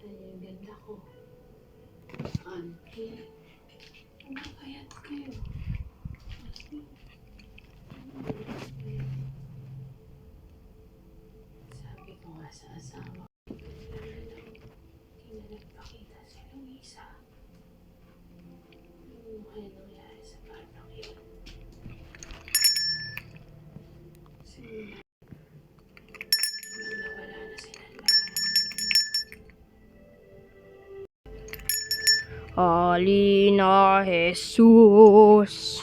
yung ganda ko. Auntie, umakayat kayo. Kasi, sabi ko nga sa asawa ko, hindi na nagpakita si Luisa. Ano kaya nangyari sa batang yun? Simula, nawala na silang lahat. Halina, Jesus.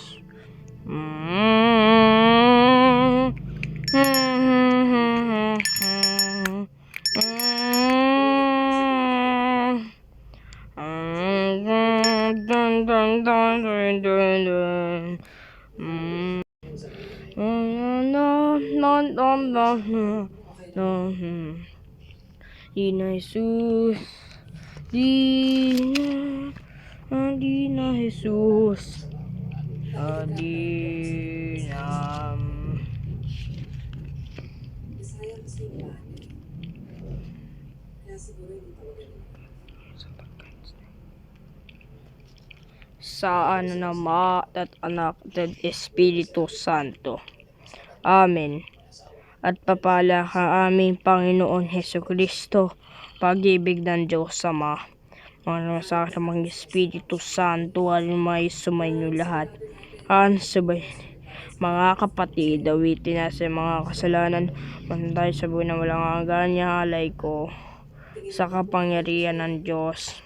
Di na Jesus, di na Jesus, di na. Sa ano na Ama at Anak at Espiritu Santo. Amen. At papala ka aming Panginoon Hesukristo, pag-ibig ng Diyos Ama, mga sa mga Espiritu Santo, at may sumainyo lahat. Sabay, mga kapatid, awitin na sa mga kasalanan, mantay sa buhay na walang hanggan, halay ko sa kapangyarihan ng Diyos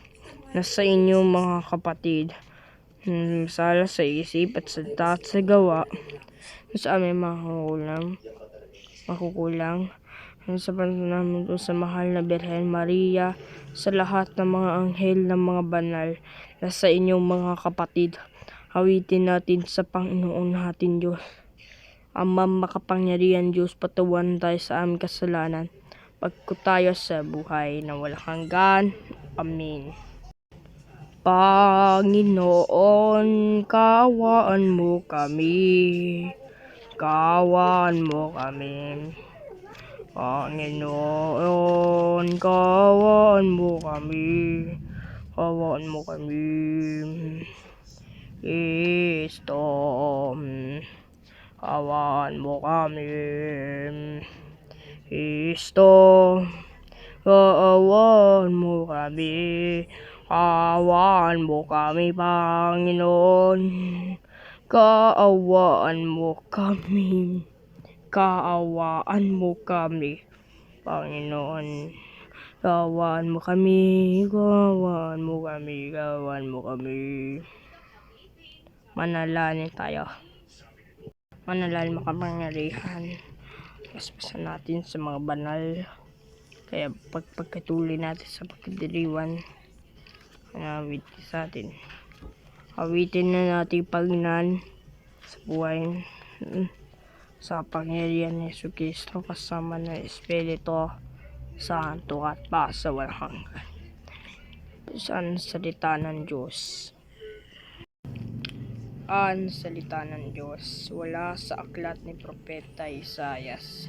na sa inyo mga kapatid. Sala sa isip at sa taat sa gawa, sa aming makukulang, sa pananamin ko sa mahal na Birhen Maria, sa lahat ng mga anghel ng mga banal, na sa inyong mga kapatid, awitin natin sa Panginoon natin Diyos. Ama makapangyarihan Diyos, patawan tayo sa aming kasalanan, pagko tayo sa buhay na walang hanggan. Amen. Panginoon, kaawaan mo kami. Kaawaan mo kami. Panginoon, kaawaan mo kami. Kaawaan mo kami. Kristo, kaawaan mo kami. Kristo, kaawaan mo kami. Kaawaan mo kami, Panginoon. Kaawaan mo kami. Kaawaan mo kami, Panginoon. Kaawaan mo kami. Kaawaan mo kami. Kaawaan mo kami. Manalangin tayo. Manalangin makapangyarihan. Paspasan natin sa mga banal. Kaya pagpagkatuloy natin sa pagdiriwan. Awit sa atin. Awitin na natin pagnan sa buhay sa pangyarihan ni Jesucristo kasama ng Espiritu Santo at pa sa walang hanggan. Saan salita ng Diyos? Ang salita ng Diyos wala sa aklat ni Propeta Isaias.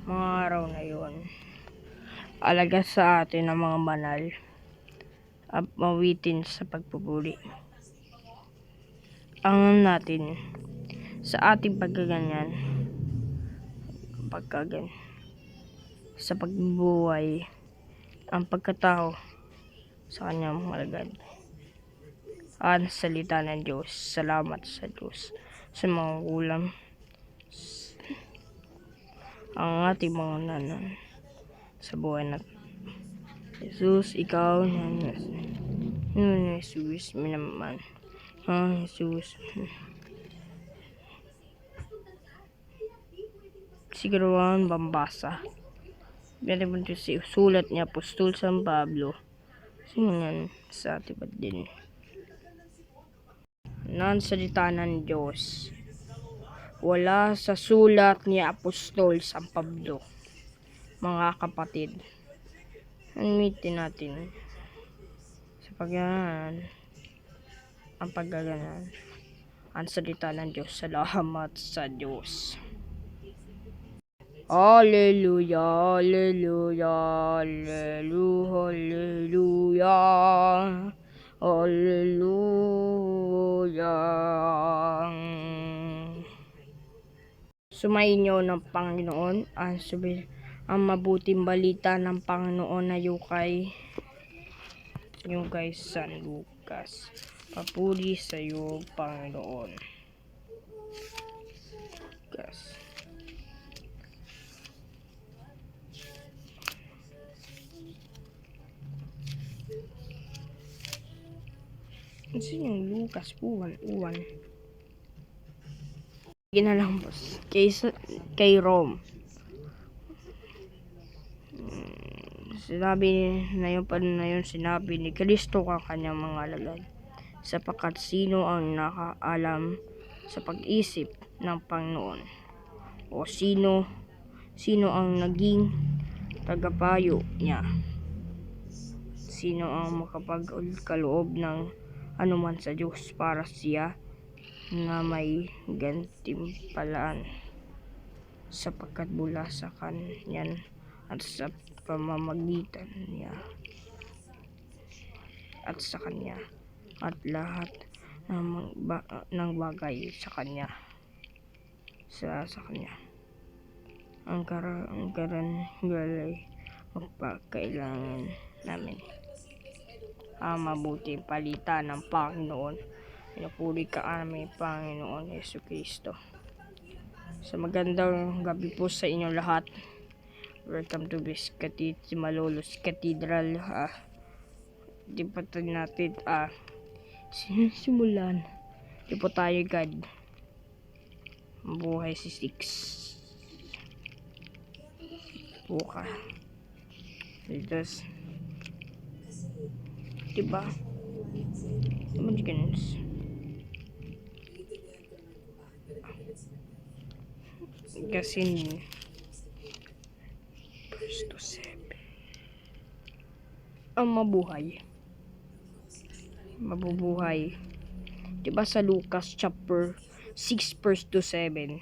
Mga araw na yon, alaga sa atin ang mga banal at mawitin sa pagpupuri. Ang natin sa ating pagkaganyan, sa pagbubuhay, ang pagkatao sa kanyang malagad. Ang salita ng Diyos. Salamat sa Diyos sa mga ulam, ang ating mga nanan sa buhay natin. Jesus, ikaw na Jesus, minaman. Jesus, Sigurawan Bambasa. Ganun si sulat niya Apostol San Pablo. Singan sa tibad din. Nan salita ng Diyos wala sa sulat ni Apostol San Pablo. Mga kapatid, admitin natin sa pagganan ang paggaganan ang salita ng Diyos. Salamat sa Diyos. Hallelujah, hallelujah, hallelujah, hallelujah. Sumainyo ng Panginoon ang mabuting balita ng Panginoon na yung kay San Lucas. Papuri sa iyo, Panginoon. Lucas. Sino yung Lucas? Uwan. Ginalang boss. Kay Rome. Sinabi sinabi ni Kristo ang kanyang mga alagad, sapagkat sino ang nakaalam sa pag-isip ng Panginoon, o sino ang naging tagapayo niya, sino ang makapagkaloob ng anuman sa Diyos para siya na may gantimpalaan, sapagkat mula sa kanyan at sa pamamagitan niya at sa kanya at lahat ng bagay sa kanya ang karangalay magpakailangan namin. Ang mabuting balita ng Panginoon. Pinupuri ka aming Panginoon Jesucristo. Sa magandang gabi po sa inyo lahat. Welcome to Malolos Cathedral. Di pa natin simulan. Di po tayo God. Buhay si Six. Buka. Tapos diba? Imagines. Kasi verse to 7. Ang mabubuhay. Diba sa Lucas chapter 6 verse to 7?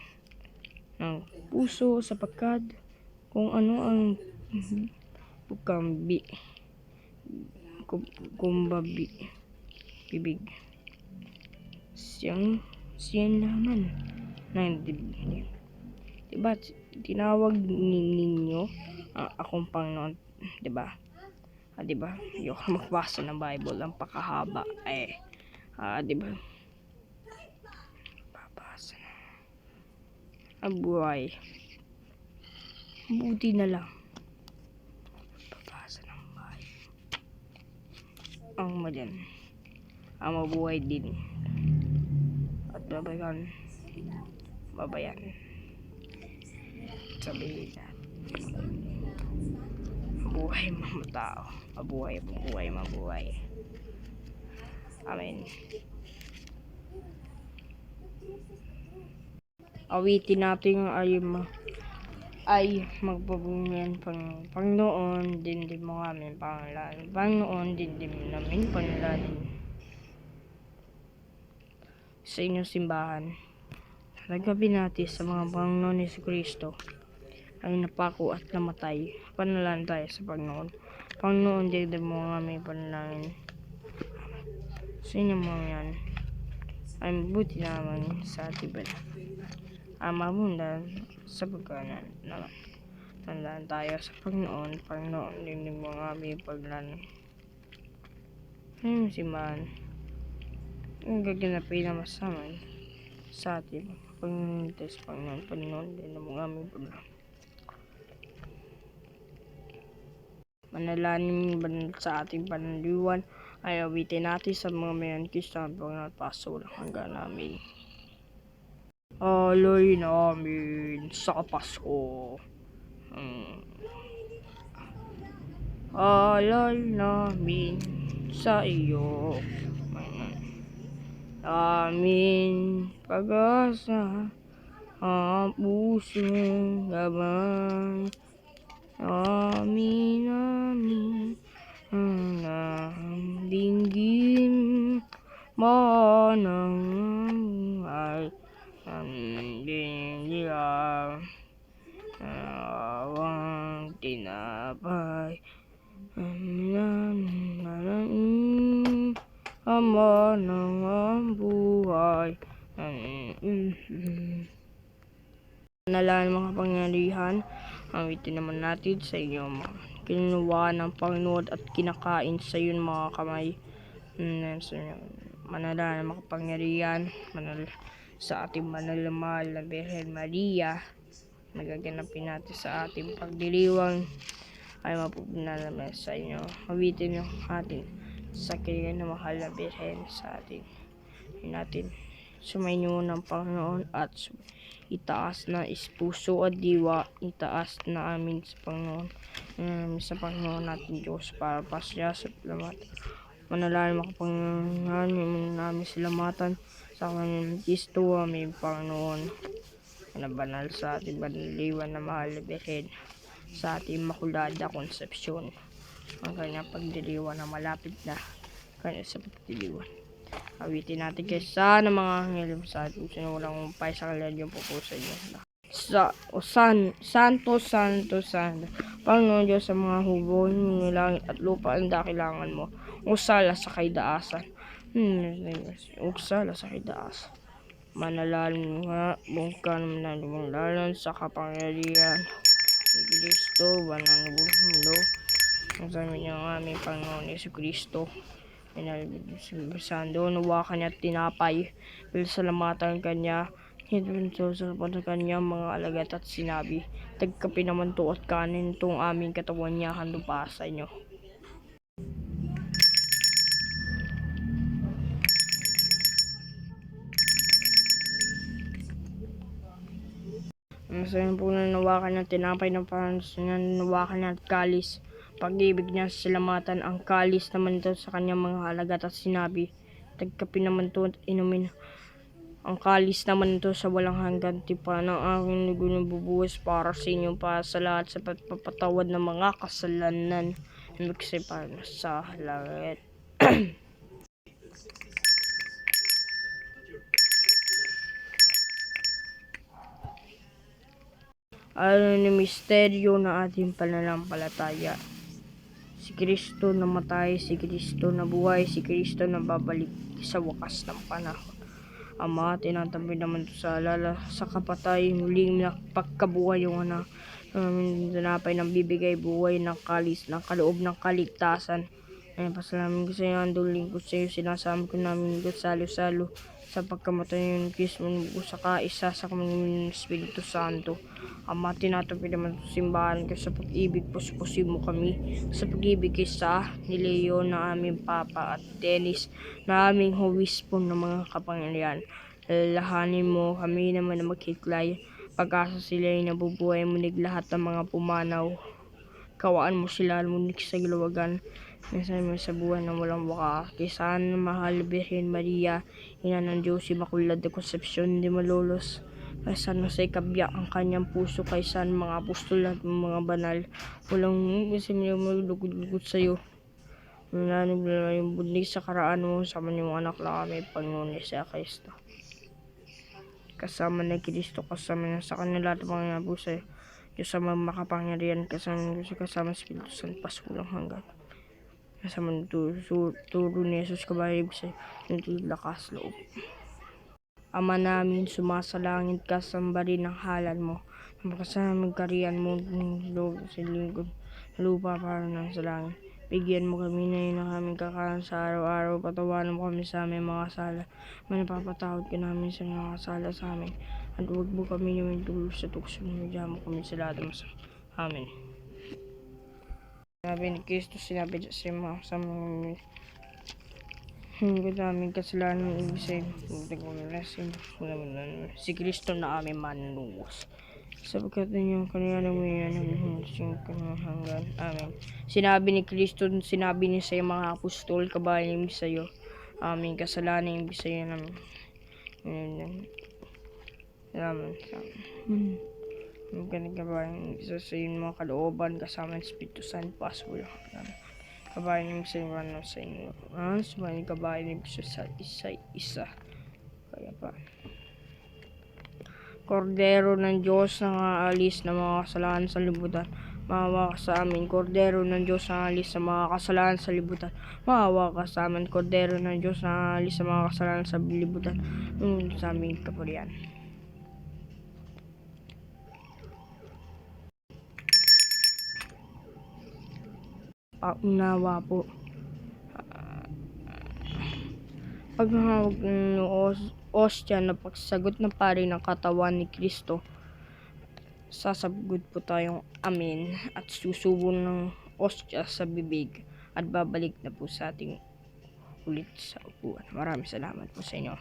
Ng puso sapagkat kung ano ang bibig siyang laman ng dibdib. Diba tinawag ninyo akong Panginoon, diba? Diba? Yung magbasa ng Bible ang pakahaba diba? Babasa na ang buhay. Buti na lang babasa ng Bible. Ang madan ang mabuhay din at babayan sabihin na mabuhay mga tao, mabuhay. Amen. Awitin natin ay magpabunyan Panginoon din mo amin pangalan. Panginoon din namin pangalan sa inyong simbahan. Naggabi natin sa mga Panginoon ni Jesucristo ay napako at namatay. Panalan tayo sa Panginoon. Panginoon din mo amin panalangin sa inyong mga yan ay mabuti naman sa ating banal. Mabundan sa pagkanan naman. Tandaan tayo sa Panginoon din mo amin panalangin sa inyong simbahan. Ang gaganapin na masama sa atin Panginoon din ang mga aming problema. Manalangin banal sa ating panaliwan ay awitin natin sa mga mayan Kristiyan Panginoon paso lang hanggang namin. Alay namin sa Pasko. Alay namin sa iyo. Amin pag-asa ang pusong laban. Amin ang dinggin manang. Ay ang dinggin tinapay. Ama ng ang buhay. Nalaman mga pangyarihan, awitin naman natin sa inyo mga kinuha ng Panginoon at kinakain sa iyo mga kamay. Manalangin mga pangyarihan, sa ating manal na mahal na Birhen Maria, nagaganapin natin sa ating pagdiriwang ay mapupinalaman sa inyo. Awitin yung atin sa kanya na mahal na Birhen sa atin. Natin sumainyo ng Panginoon at itaas na puso at diwa, itaas na amin sa Panginoon, sa Panginoon natin Diyos para pasya sa lamat. Manalangin makapangyarihan namin salamatan sa kanyang Kristo aming Panginoon, na banal sa ating banliwan na mahal na Birhen, sa ating makulada konsepsyon, ang kanyang pagdiriwan na malapit na kanya sa pagdiriwan. Awitin natin kaysa ng mga anghel sa ating sinulang umpay sa kaladyong pupusa niyo. Santo, Santo, Santo, Panginoon Diyos sa mga hubon ng langit at lupa, ang dakilangan mo. Usala sa kaidaasan. Usala sa kaidaasan. Manalalim nga, bungkan na lumalalan sa kapangyarihan ni Kristo, banal na mundo. Ang sabi niya ng aming Panginoon Yesu Kristo, Sando, nawa kanya tinapay, salamatan kanya, hinto sa kanya mga alagat at sinabi, tagkapi naman to at kanin itong aming katawan niya, hando pa sa inyo. Masayin po na nawakan ng tinapay ng Panginoon, nawakan ng kalis. Pag-ibig niya sa salamatan, ang kalis naman ito sa kanyang mga halagat at sinabi, tagkapi naman ito at inumin. Ang kalis naman ito sa walang hanggan tipa ng aking dugo na bubuhos para sa inyo, para sa lahat sa pagpapatawad ng mga kasalanan. Magsipan sa langit. Ayon ng misteryo na ating pananampalataya, si Kristo namatay, si Kristo nabuhay, si Kristo na babalik sa wakas ng panahon. Ama, tinatabi naman ito sa alala sa kapatay, muling pagkabuhay yung anak, tinapay ng bibigay buhay ng kalis, ng kaloob ng kaligtasan. Ay pasalamin ko sa iyo, andong lingkod sa iyo, sinasama ko namin lingkod salo-salo sa pagkamatay ng Kristo sa kaisa sa kaming Espiritu Santo. Ama, tinatabi naman sa simbahan ko sa pag-ibig, puspusin mo kami sa pag-ibig kaysa ni Leo na aming Papa at Dennis na aming Obispo ng mga kapangyarihan. Lalahanin mo kami naman na maghiklay, pag-asa sila ay nabubuhay, munig lahat ng mga pumanaw. Kawaan mo sila munig sa gilawagan, minsan mo sa buhay na walang wakas. Kaysa ng mahal Birhen Maria, ina ng Diyos, Immaculada Concepcion de Malolos, kaysa na sa ikabya ang kanyang puso, kaysa ng mga apostol at mga banal, walang kasi malugod-lugod sa iyo. Nananag na yung bundig sa karaan mo, sama niyong anak lang kami, Panginoon Yesu Kristo. Kasama na Kristo, kasama na sa kanila at mga nabu sa iyo. Diyos sa mga makapangyarihan, kasama Espiritu Santo, pasulang hanggan. Kasama ng turo ni Jesus, kabayan sa iyo, lakas loob. Ama namin, sumasalangit ka, sambahin ang halal mo. Makasamang kariyan mo sa lingkod lupa para ng sa langit. Bigyan mo kami na ng aming kakain sa araw-araw. Patawanan mo kami sa aming mga sala. Manapapatawad ka namin sa mga sala sa amin. At huwag mo kami yung tulog sa tukso. Nagyan mo kami sa lahat ng masama. Amen. Sinabi ni Kristo, sinabi sa mga kasama hingga namin kasalanan ng ibig si Kristo na aming manunubos. Sapagkat ninyong kanina namin hanggan. Amen. Sinabi ni Kristo, sinabi niya sa mga apostol, kabayan sa iyo, aming kasalanan ibig sa iyo namin. Amen. Ang ganang kabayan isa sa iyo mga kalooban, kasama ng Espiritu Santo, pasulang hanggan. Kabayan yung sa inyo sa inyo. Sumayin kabayan yung sa isa-isa. Kaya pa. Kordero ng Diyos na aalis ng mga kasalanan sa libutan. Maawa ka sa amin, Kordero ng Diyos na alis sa mga kasalanan sa libutan. Maawa ka sa amin, Kordero ng Diyos na alis sa mga kasalanan sa libutan. Sa aming kapurian. Paunawa po. Paghahawak ng ostya na pagsagot ng pari ng katawan ni Kristo, sasabgot po tayong amen at susubo ng ostya sa bibig at babalik na po sa ating ulit sa upuan. Maraming salamat po sa inyo.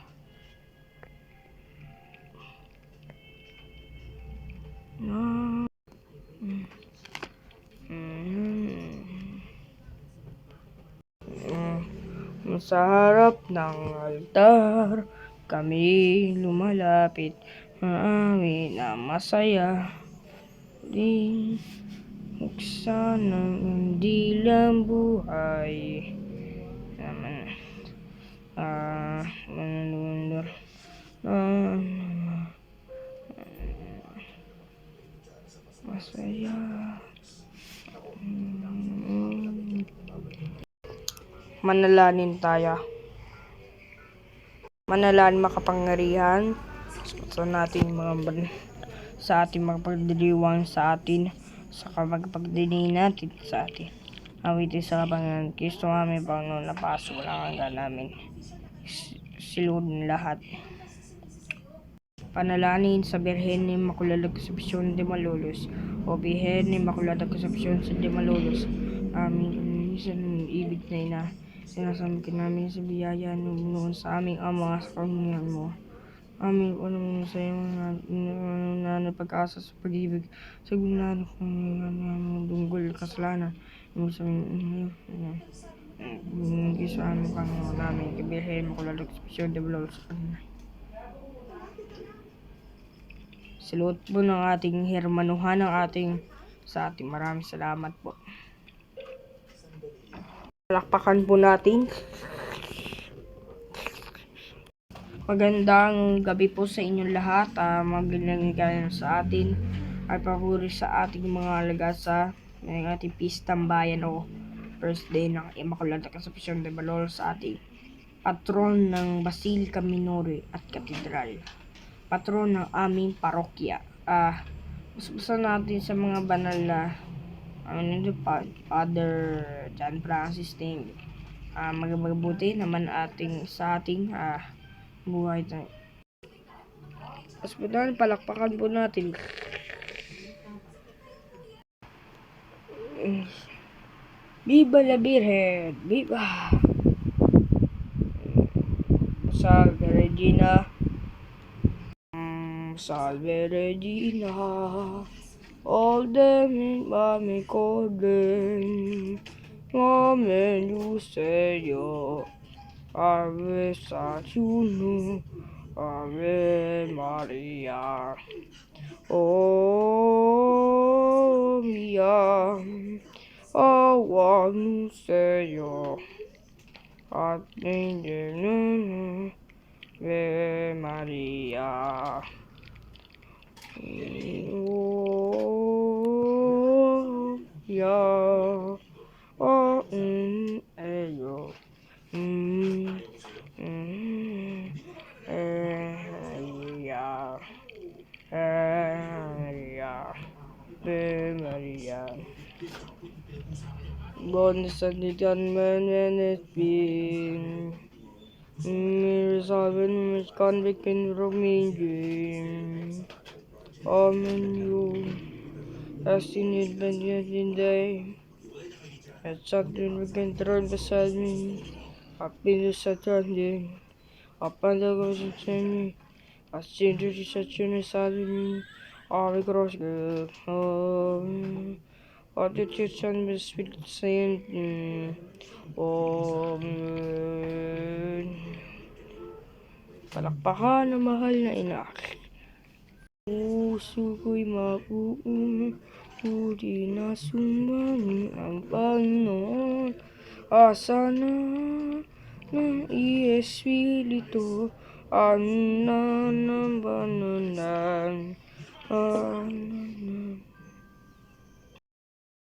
Sa harap ng altar kami lumalapit, amin na masaya din buksan ng dilang buhay naman manunur masaya. Manalangin tayo. Manalangin makapangyarihan sa natin sa ating mga pagdiriwang sa atin, sa kapagpagdiling natin sa atin. Awitin sa Panginoon Kristo aming Panginoon na paso walang hanggan namin. Silod ng lahat. Panalangin sa Birhen ni Immaculada Concepcion de Malolos, o Birhen ni Immaculada Concepcion de Malolos, aming minsan ibig na ina, sinasabi ka namin sa biyaya noon sa aming Ama sa karunia mo. Aming unang sa iyo na pag-asa sa pag-ibig sa gunano kung dunggol kasalanan. Hindi sa aming Panginoon namin, Birhen Immaculada Concepcion de Malolos. Salute po ng ating hermanuhan sa ating maraming salamat po. Palakpakan po natin. Magandang gabi po sa inyong lahat. Magandang gabi sa atin ay papuri sa ating mga alagad sa ating pistang bayan o birthday ng Immaculada Concepcion de Malolos sa ating patron ng Basilica Minore at Katedral. Patron ng aming parokya. Basta natin sa mga banal na Father John Francis Ting. Magbuti naman sa ating buhay tayo. Hospital, palakpakan po natin. Viva la Virgen! Viva! Salve Regina! Salve Regina, all them mami corden, amen Lucerio, ave Saturno, ave Maria, oh mia, awa Lucerio, ave Maria. Oh, yeah, oh, ello, Maria. Bon sanditian menes bin. Resolving which convict in Romanian. Amen. You as in it in day. At something we can throw beside me. Happiness at Sunday. Upon the goes me. I seem to be such an asylum. All the cross good. What the church and the spirit saying. Amen. Palakpakan na mahal na ina. Puso ko'y mauuna, tuli na sumangin ang Panginoon. Asa na ng Espiritu, ang nanambanunan.